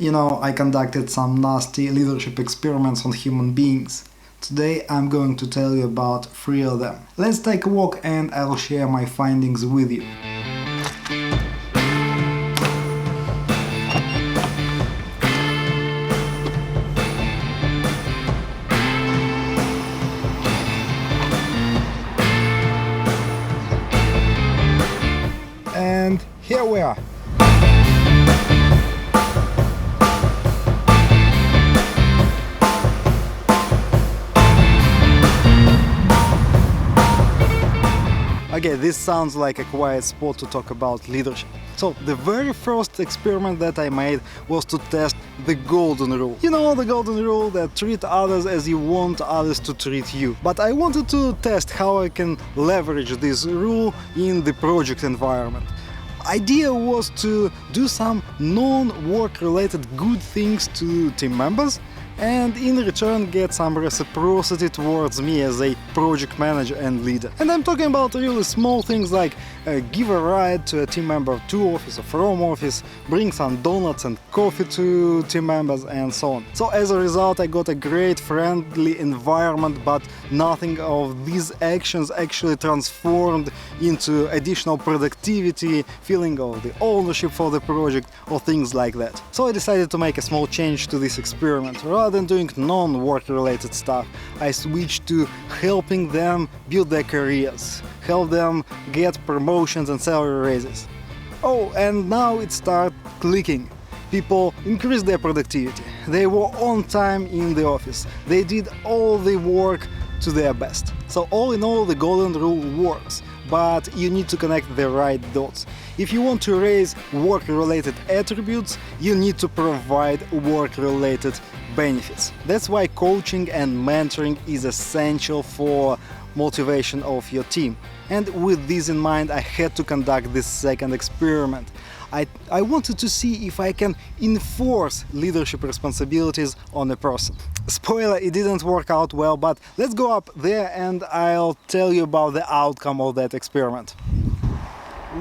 I conducted some nasty leadership experiments on human beings. Today I'm going to tell you about 3 of them. Let's take a walk and I'll share my findings with you. And here we are. Okay, this sounds like a quiet spot to talk about leadership. So, the very first experiment that I made was to test the golden rule. You know, the golden rule that treat others as you want others to treat you. But I wanted to test how I can leverage this rule in the project environment. Idea was to do some non-work related good things to team members and in return get some reciprocity towards me as a project manager and leader. And I'm talking about really small things like give a ride to a team member to office or from office, bring some donuts and coffee to team members and so on. So as a result I got a great friendly environment, but nothing of these actions actually transformed into additional productivity, feeling of the ownership for the project or things like that. So I decided to make a small change to this experiment. Rather than doing non-work related stuff, I switched to helping them build their careers, help them get promotions and salary raises. Oh, and now it started clicking. People increased their productivity. They were on time in the office. They did all the work to their best. So all in all, the golden rule works, but you need to connect the right dots. If you want to raise work-related attributes, you need to provide work-related benefits. That's why coaching and mentoring is essential for motivation of your team. And with this in mind, I had to conduct this second experiment. I wanted to see if I can enforce leadership responsibilities on a person. Spoiler, it didn't work out well, but let's go up there and I'll tell you about the outcome of that experiment.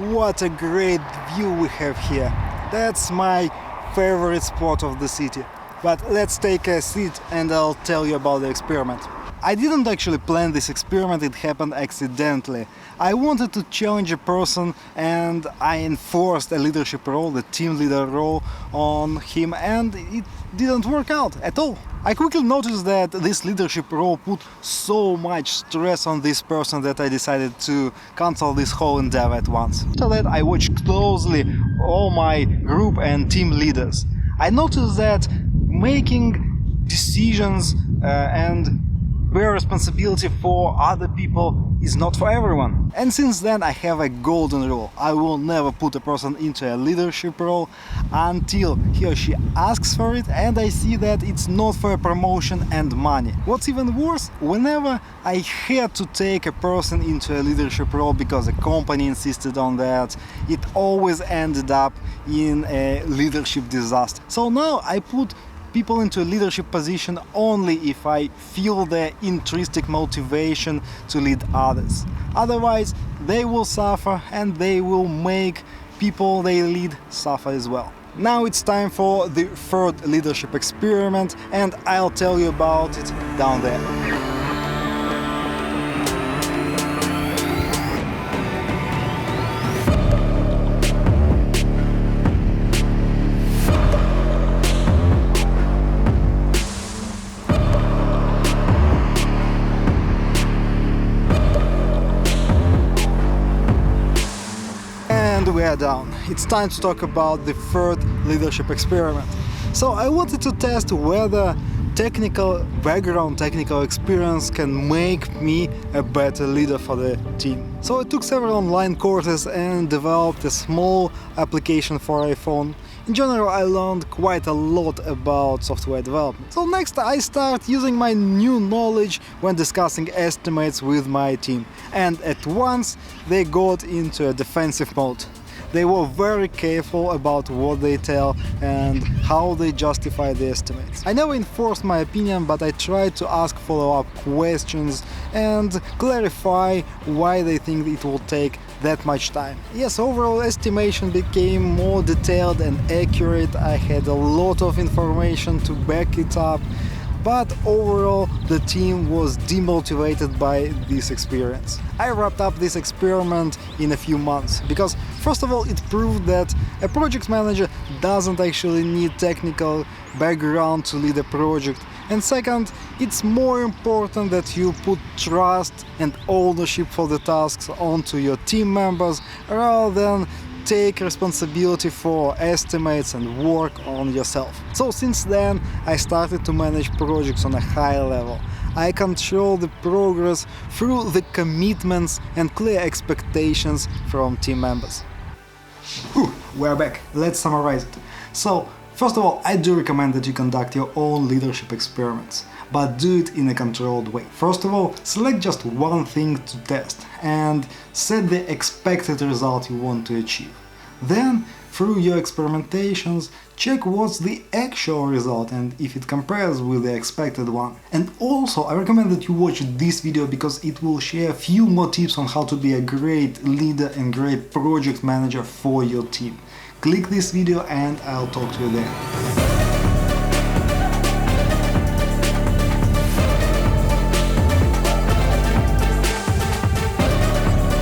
What a great view we have here. That's my favorite spot of the city. But let's take a seat and I'll tell you about the experiment. I didn't actually plan this experiment, it happened accidentally. I wanted to challenge a person and I enforced a leadership role, the team leader role on him, and it didn't work out at all. I quickly noticed that this leadership role put so much stress on this person that I decided to cancel this whole endeavor at once. After that, I watched closely all my group and team leaders. I noticed that making decisions and bear responsibility for other people is not for everyone. And since then I have a golden rule. I will never put a person into a leadership role until he or she asks for it and I see that it's not for a promotion and money. What's even worse, whenever I had to take a person into a leadership role because a company insisted on that, it always ended up in a leadership disaster. So now I put people into a leadership position only if I feel their intrinsic motivation to lead others. Otherwise, they will suffer and they will make people they lead suffer as well. Now it's time for the third leadership experiment and I'll tell you about it down there. We are down. It's time to talk about the third leadership experiment. So I wanted to test whether technical background, technical experience can make me a better leader for the team. So I took several online courses and developed a small application for iPhone. In general, I learned quite a lot about software development. So next I start using my new knowledge when discussing estimates with my team. And at once they got into a defensive mode. They were very careful about what they tell and how they justify the estimates. I never enforced my opinion, but I tried to ask follow-up questions and clarify why they think it will take that much time. Yes, overall estimation became more detailed and accurate. I had a lot of information to back it up, but overall the team was demotivated by this experience. I wrapped up this experiment in a few months because first of all it proved that a project manager doesn't actually need technical background to lead a project, and second, it's more important that you put trust and ownership for the tasks onto your team members rather than take responsibility for estimates and work on yourself. So since then I started to manage projects on a high level. I control the progress through the commitments and clear expectations from team members. Whew, we're back. Let's summarize it. So, first of all, I do recommend that you conduct your own leadership experiments, but do it in a controlled way. First of all, select just one thing to test and set the expected result you want to achieve. Then, through your experimentations, check what's the actual result and if it compares with the expected one. And also, I recommend that you watch this video because it will share a few more tips on how to be a great leader and great project manager for your team. Click this video and I'll talk to you there.